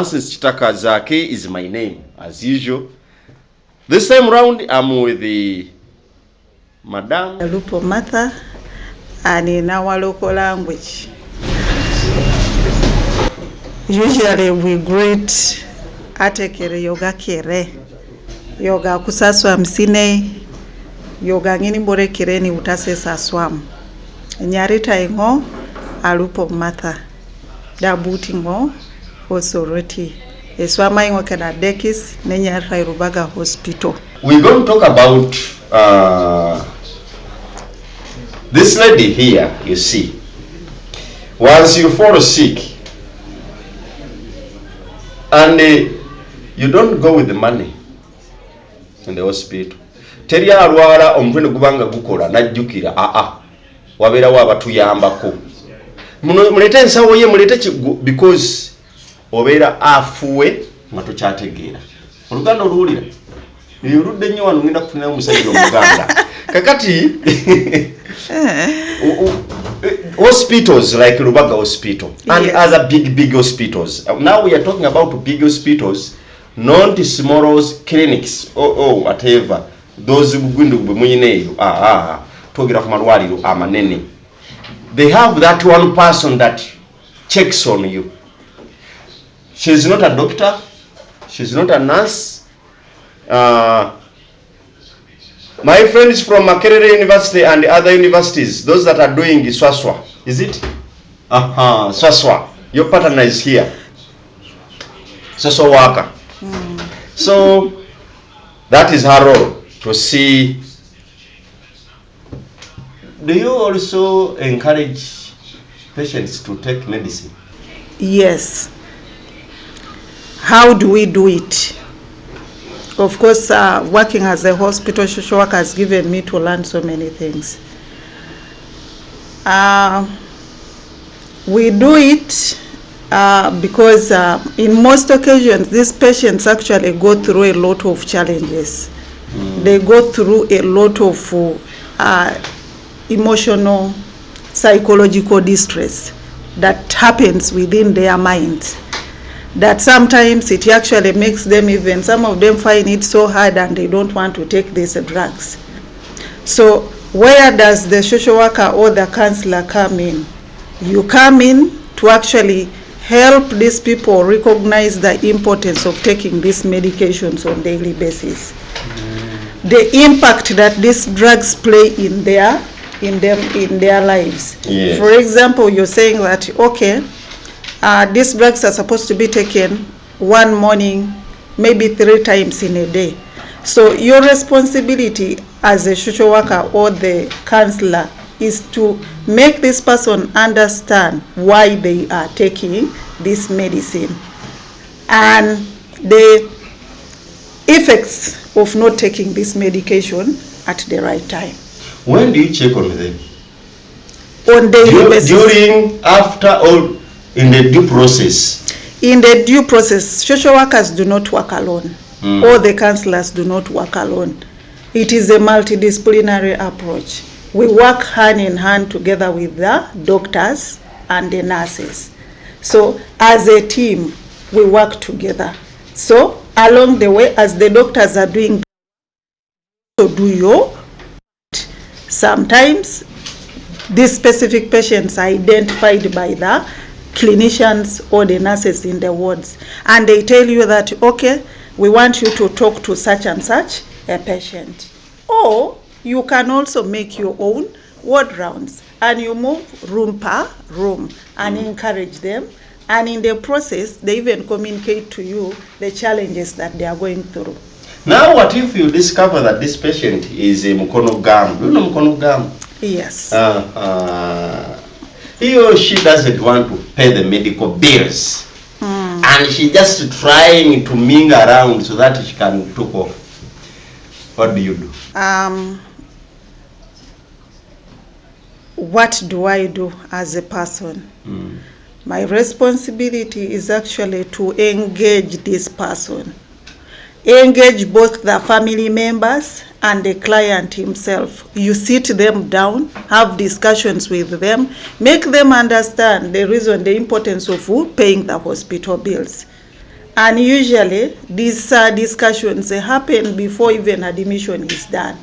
Francis Chitaka Zake is my name, as usual. This time round, I'm with the Madam Lupo Martha, and in our local language. Usually we greet atekere yoga kere, yoga kusaswa msine, yoga ngini mbore kireni utase saswam. Nyarita ingo alupo Martha, dabuti ngo osoroti. Eswama ingo kena dekis nenyarita irubaga hospital. We're going to talk about this lady here, you see. Once you fall sick, and you don't go with the money in the hospital. Teria alwala omuvene gubanga gukola najjukira wabera waba tuyambako. Mulete ensawo ye mulete because obera afuwe mato kyategeera. Oluganda oluwulira. Yurudde nnyo wano ngenda kufuna omusajja omuganda. Kakati hospitals like Rubaga Hospital and yes, other big hospitals. Now we are talking about big hospitals, not small clinics whatever. Those they have that one person that checks on you. She's not a doctor, she's not a nurse. My friends from Makerere University and other universities, those that are doing Swaswa, is it? Swaswa. Your partner is here. Swaswa worker. So that is her role, to see. Do you also encourage patients to take medicine? Yes. How do we do it? Of course, working as a hospital social worker has given me to learn so many things. We do it because in most occasions, these patients actually go through a lot of challenges. They go through a lot of emotional, psychological distress that happens within their minds. That sometimes it actually makes them, even some of them find it so hard and they don't want to take these drugs. So where does the social worker or the counselor come in? You come in to actually help these people recognize the importance of taking these medications on a daily basis. The impact that these drugs play in their lives. Yes. For example, you're saying that, okay, these drugs are supposed to be taken one morning, maybe 3 times in a day. So your responsibility as a social worker or the counselor is to make this person understand why they are taking this medicine and the effects of not taking this medication at the right time. When do you check on them? On daily basis. During, after, or in the due process? In the due process, social workers do not work alone. Or the counselors do not work alone. It is a multidisciplinary approach. We work hand in hand together with the doctors and the nurses. So as a team, we work together. So along the way, as the doctors are doing, so do your. Sometimes these specific patients are identified by the clinicians or the nurses in the wards, and they tell you that, okay, we want you to talk to such and such a patient. Or you can also make your own ward rounds and you move room per room and encourage them, and in the process they even communicate to you the challenges that they are going through. Now what if you discover that this patient is a Mukono Gam? Do you know Mukono Gam? Yes. He or she doesn't want to pay the medical bills, and she just trying to mingle around so that she can talk off. What do you do? What do I do as a person? My responsibility is actually to engage this person. Engage both the family members and the client himself. You sit them down, have discussions with them, make them understand the reason, the importance of paying the hospital bills. And usually these discussions happen before even admission is done.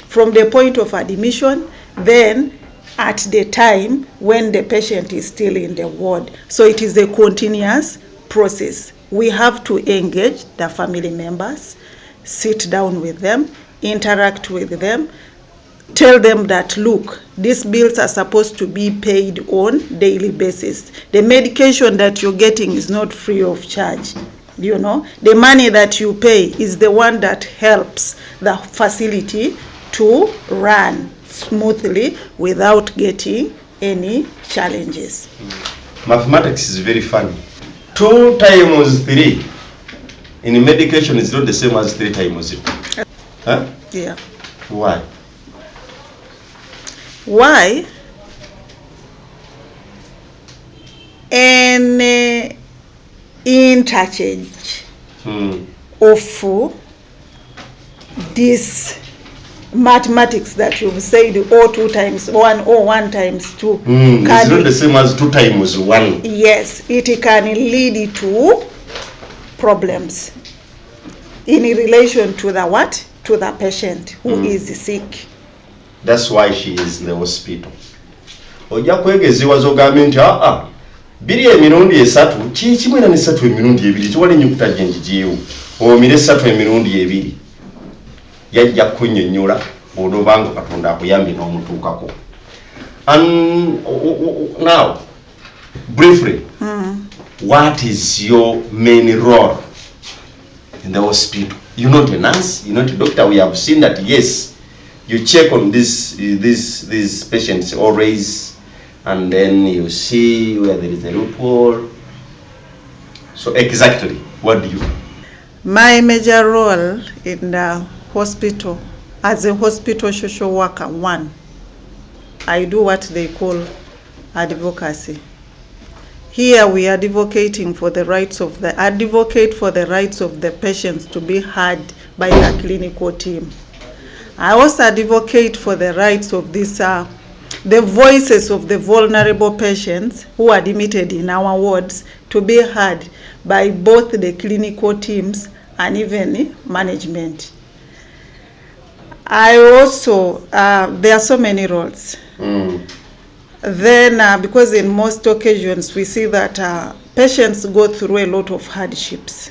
From the point of admission, then at the time when the patient is still in the ward. So it is a continuous process. We have to engage the family members, sit down with them, interact with them, tell them that, look, these bills are supposed to be paid on daily basis. The medication that you're getting is not free of charge. You know, the money that you pay is the one that helps the facility to run smoothly without getting any challenges. Mathematics is very funny. 2 times 3 in medication is not the same as 3 times 2. Huh? Yeah. Why? Why? An interchange of this mathematics that you've said, or 2 times 1 or 1 times 2. It's not the same as 2 times 1. Yes, it can lead to problems in relation to the what? To the patient who is sick. That's why she is in the hospital. Ojja kwegeziwa zogambe nti biri emirundi 3 kimwe na 3 emirundi 2 kiwali nyukuta jenjijiyo omire 3 emirundi 2 yajja kunnyonnyola bw'onoobanga Katonda akuyambye n'omutuukako. And now briefly, what is your main role in the hospital? You're not a nurse, you're not a doctor. We have seen that, yes, you check on these patients always, and then you see where there is a loophole. So exactly, what do you do? My major role in the hospital, as a hospital social worker, 1, I do what they call advocacy. Here we are advocating for the rights of the patients to be heard by the clinical team. I also advocate for the rights of the voices of the vulnerable patients who are admitted in our wards to be heard by both the clinical teams and even management. I also, there are so many roles. Then, because in most occasions we see that patients go through a lot of hardships.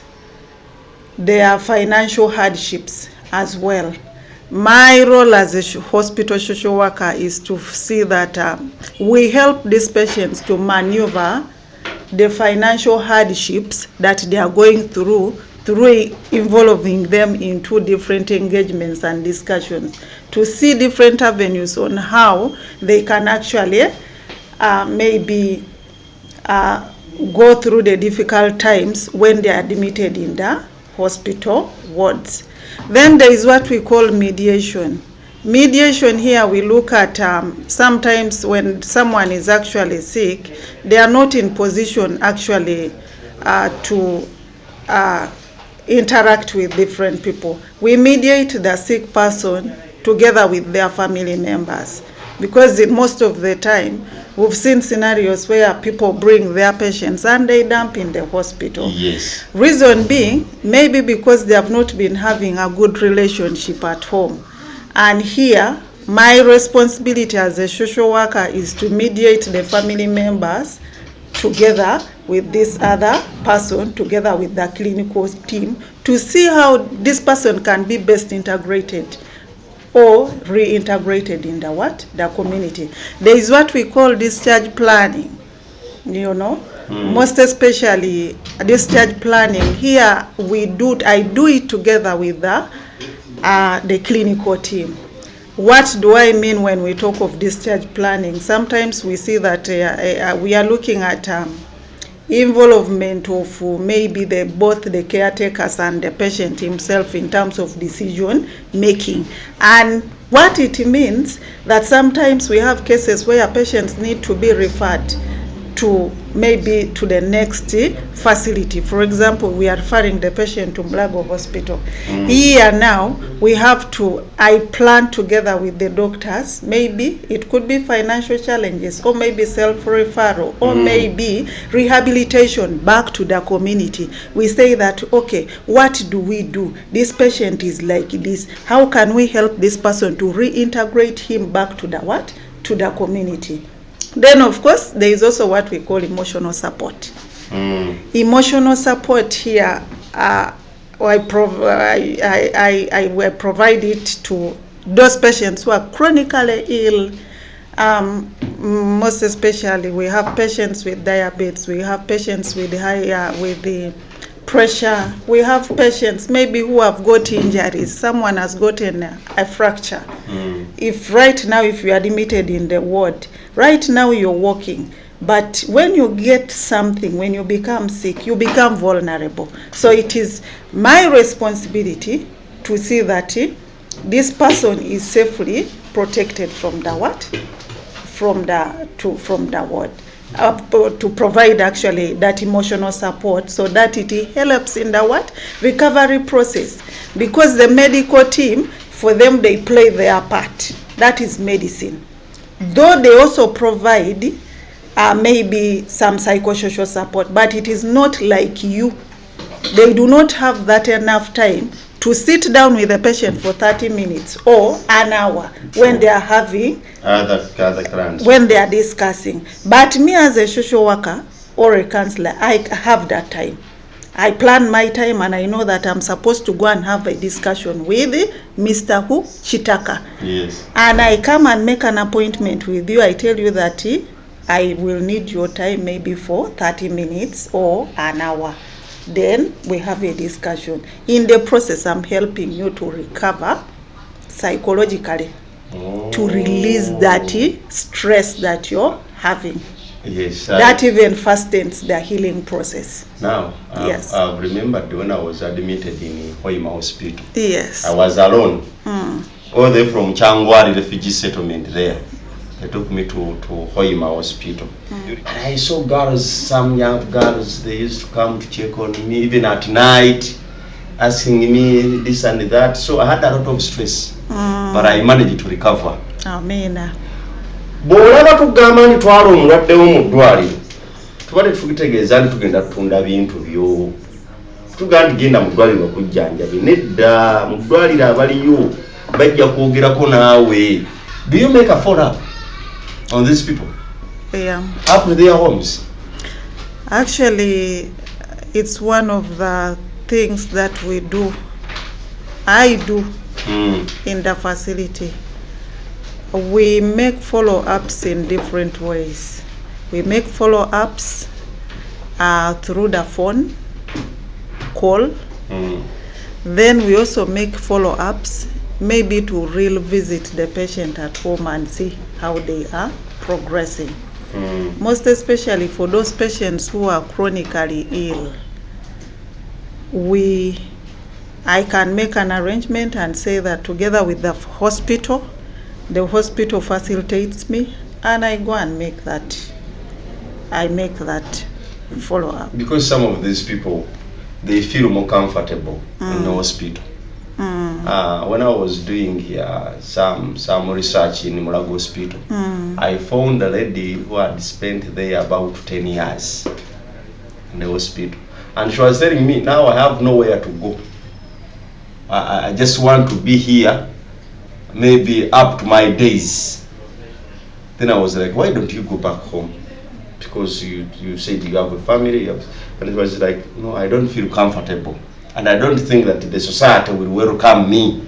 There are financial hardships as well. My role as a hospital social worker is to see that we help these patients to maneuver the financial hardships that they are going through involving them in 2 different engagements and discussions, to see different avenues on how they can actually maybe go through the difficult times when they are admitted in the hospital wards. Then there is what we call mediation. Mediation here we look at sometimes when someone is actually sick, they are not in position actually to interact with different people. We mediate the sick person together with their family members, because in most of the time we've seen scenarios where people bring their patients and they dump in the hospital. Yes. Reason being, maybe because they have not been having a good relationship at home. And here, my responsibility as a social worker is to mediate the family members together with this other person, together with the clinical team, to see how this person can be best integrated or reintegrated in the community. There is what we call discharge planning, most especially discharge planning. Here I do it together with the clinical team. What do I mean when we talk of discharge planning? Sometimes we see that we are looking at involvement of maybe both the caretakers and the patient himself in terms of decision making. And what it means that sometimes we have cases where patients need to be referred to maybe to the next facility. For example, we are referring the patient to Mulago Hospital. Here now, we have to, I plan together with the doctors, maybe it could be financial challenges, or maybe self-referral, or maybe rehabilitation back to the community. We say that, okay, what do we do? This patient is like this. How can we help this person to reintegrate him back to the what? To the community. Then, of course, there is also what we call emotional support. Emotional support here, I will provide it to those patients who are chronically ill. Most especially, we have patients with diabetes, we have patients with with the pressure, we have patients maybe who have got injuries. Someone has gotten a fracture. If right now, if you are admitted in the ward, right now you're walking, but when you get something, when you become sick, you become vulnerable. So it is my responsibility to see that this person is safely protected from the what? From the ward. To provide actually that emotional support so that it helps in the what? Recovery process. Because the medical team, for them, they play their part. That is medicine. Though they also provide maybe some psychosocial support, but it is not like you. They do not have that enough time to sit down with the patient for 30 minutes or an hour when they are having other clients, when they are discussing. But me as a social worker or a counselor, I have that time. I plan my time, and I know that I'm supposed to go and have a discussion with Mr. Chitaka. Yes. And I come and make an appointment with you. I tell you that I will need your time maybe for 30 minutes or an hour. Then we have a discussion. In the process, I'm helping you to recover psychologically, to release that stress that you're having. Yes. That even fastens the healing process. Now, yes. I've remembered when I was admitted in Hoima Hospital. Yes. I was alone. All the way from Changwari refugee settlement there. They took me to Hoima Hospital. And I saw girls, some young girls, they used to come to check on me, even at night, asking me this and that. So I had a lot of stress, but I managed to recover. Amen. Bw'olaba tugamba nti twala omulwaddewo mu ddwaliro, tubadde tukitegeeza nti tugenda tutunda bintu byo. Tugamba genda mu ddwaliro okujjanjabe. Nedda, mu ddwaliro abaliyo bajja kwogerako naawe. Do you make a follow-up on these people? Yeah. Up to their homes? Actually, it's one of the things that we do. I do in the facility. We make follow-ups in different ways. We make follow-ups through the phone call. Then we also make follow-ups maybe to visit the patient at home and see how they are progressing. Most especially for those patients who are chronically ill. I can make an arrangement and say that together with the hospital facilitates me, and I go and make that. I make that follow-up. Because some of these people, they feel more comfortable in the hospital. When I was doing some research in Mulago Hospital, I found a lady who had spent there about 10 years in the hospital. And she was telling me, now I have nowhere to go. I just want to be here, maybe up to my days. Then I was like, why don't you go back home? Because you said you have a family. And it was like, no, I don't feel comfortable. And I don't think that the society will welcome me,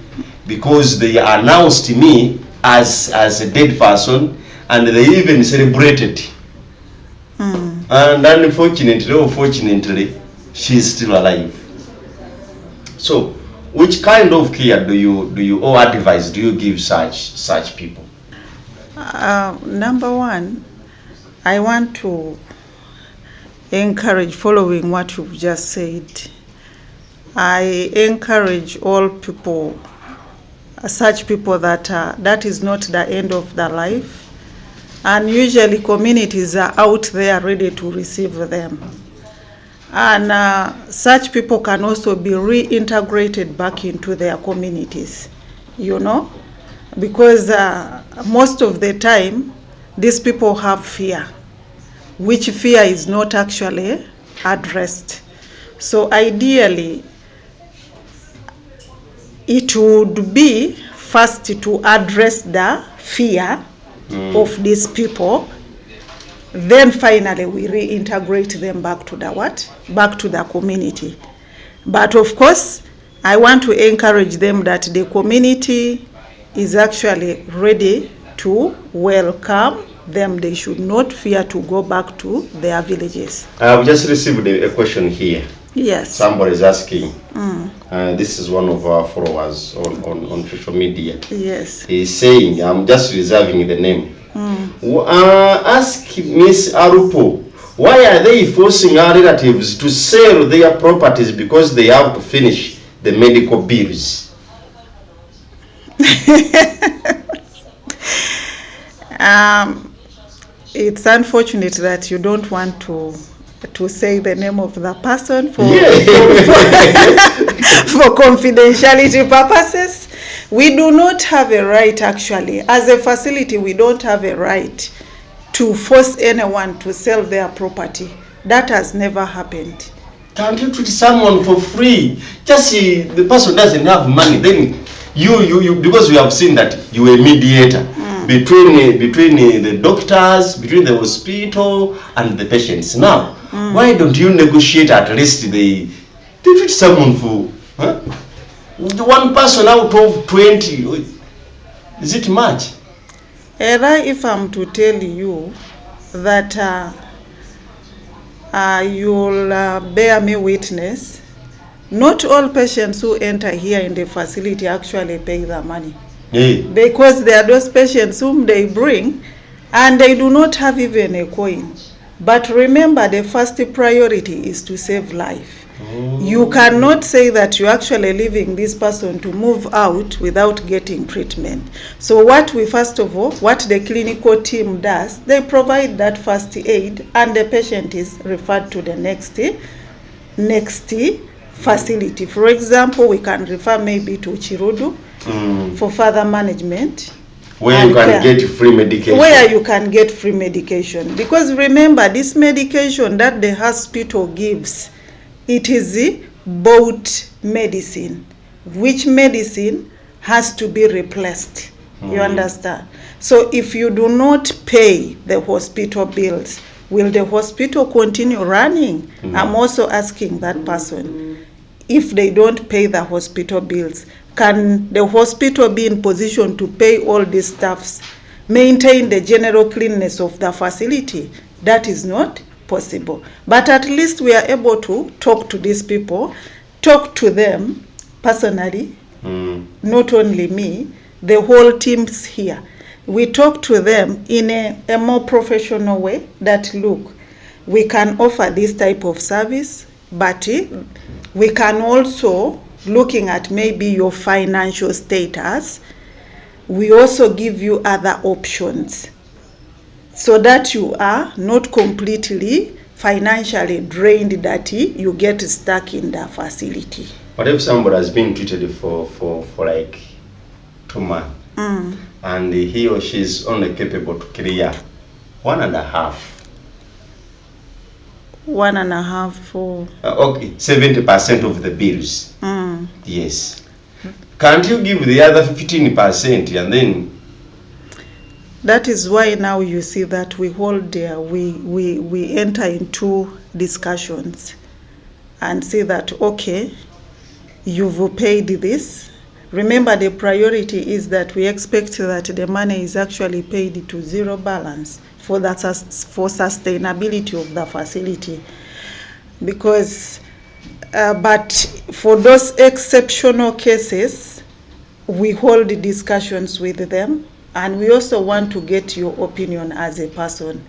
because they announced me as a dead person, and they even celebrated. And unfortunately or fortunately, she's still alive. So, which kind of care do you or advice do you give such people? Number one, I want to encourage, following what you've just said, I encourage all people, such people that is not the end of their life. and usually communities are out there ready to receive them. And such people can also be reintegrated back into their communities, you know, because most of the time these people have fear, which fear is not actually addressed. So ideally, it would be first to address the fear of these people. Then finally we reintegrate them back to the what? Back to the community. But of course, I want to encourage them that the community is actually ready to welcome them. They should not fear to go back to their villages. I've just received a question here. Yes. Somebody is asking. This is one of our followers on social media. Yes. He's saying, I'm just reserving the name. Ask Miss Arupo, why are they forcing our relatives to sell their properties because they have to finish the medical bills? It's unfortunate that you don't want to say the name of the person for for confidentiality purposes. We do not have a right, actually. As a facility, we don't have a right to force anyone to sell their property. That has never happened. Can't you treat someone for free? Just see the person doesn't have money, then you because we have seen that you are a mediator between the doctors, between the hospital and the patients. Now, why don't you negotiate at least they treat someone for one person out of 20? Is it much? Era, if I'm to tell you that you'll bear me witness, not all patients who enter here in the facility actually pay the money. Yeah. Because there are those patients whom they bring and they do not have even a coin. But remember, the first priority is to save life. You cannot say that you're actually leaving this person to move out without getting treatment. So what the clinical team does, they provide that first aid and the patient is referred to the next facility. For example, we can refer maybe to Chirudu for further management. Where you can get free medication. Where you can get free medication. Because remember, this medication that the hospital gives, it is bought medicine, which medicine has to be replaced. You understand? So if you do not pay the hospital bills, will the hospital continue running? I'm also asking that person. If they don't pay the hospital bills, can the hospital be in position to pay all these staffs, maintain the general cleanness of the facility? That is not possible. But at least we are able to talk to these people, talk to them personally, not only me, the whole teams here. We talk to them in a more professional way that, look, we can offer this type of service, but we can also, looking at maybe your financial status, we also give you other options so that you are not completely financially drained, that you get stuck in the facility. What if somebody has been treated for like 2 months and he or she is only capable to clear 1.5? 1.5 for... okay, 70% of the bills. Yes. Can't you give the other 15% and then... That is why now you see that we hold there, we enter into discussions and say that, okay, you've paid this. Remember, the priority is that we expect that the money is actually paid to zero balance for sustainability of the facility. Because, but for those exceptional cases, we hold discussions with them. And we also want to get your opinion as a person.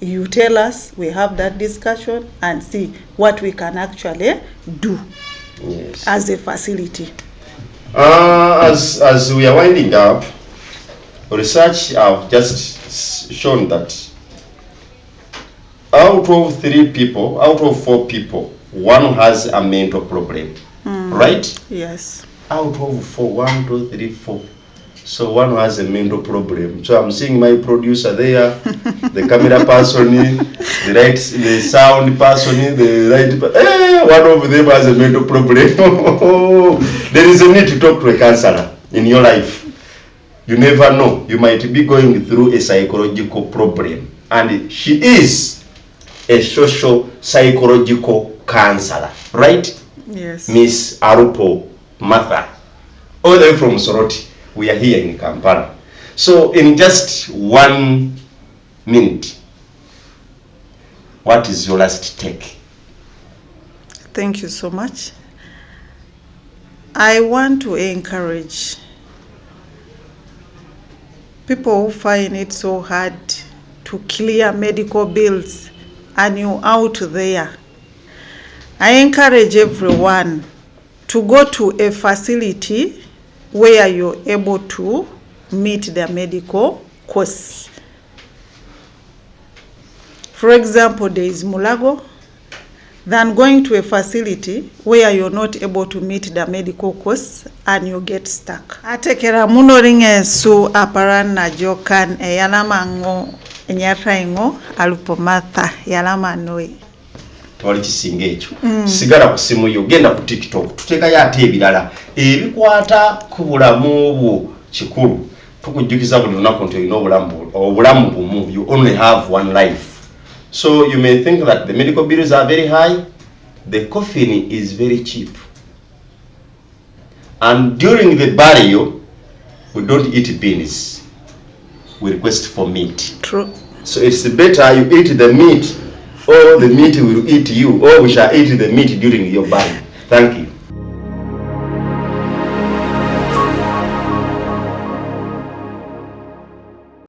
You tell us, we have that discussion and see what we can actually do as a facility. As we are winding up, research have just shown that out of 4 people, one has a mental problem, right? Yes. Out of 4, 1, 2, 3, 4. So one has a mental problem. So I'm seeing my producer there, the camera person, the sound person, one of them has a mental problem. There is a need to talk to a counselor in your life. You never know. You might be going through a psychological problem. And she is a social psychological counselor, right? Yes. Miss Arupo Martha, all the way from Soroti. We are here in Kampala. So in just 1 minute, what is your last take? Thank you so much. I want to encourage people who find it so hard to clear medical bills and you out there. I encourage everyone to go to a facility where you're able to meet their medical costs. For example, there is Mulago, than going to a facility where you're not able to meet the medical costs and you get stuck. Atekera muno ringe su aparan na jokan e yalama ngo enyatra ngo Arupo Martha yalama noe. Twali kisinga ekyo. Sigala ku simu yo genda ku TikTok tutekayo ate ebirala ebikwata ku bulamu bwo kikulu tukujjukiza buli lunaku nti olina obulamu bumu. You only have one life. So you may think that the medical bills are very high. The coffin is very cheap. And during the burial, we don't eat beans. We request for meat. True. So it's better you eat the meat, or the meat will eat you, or we shall eat the meat during your burial. Thank you.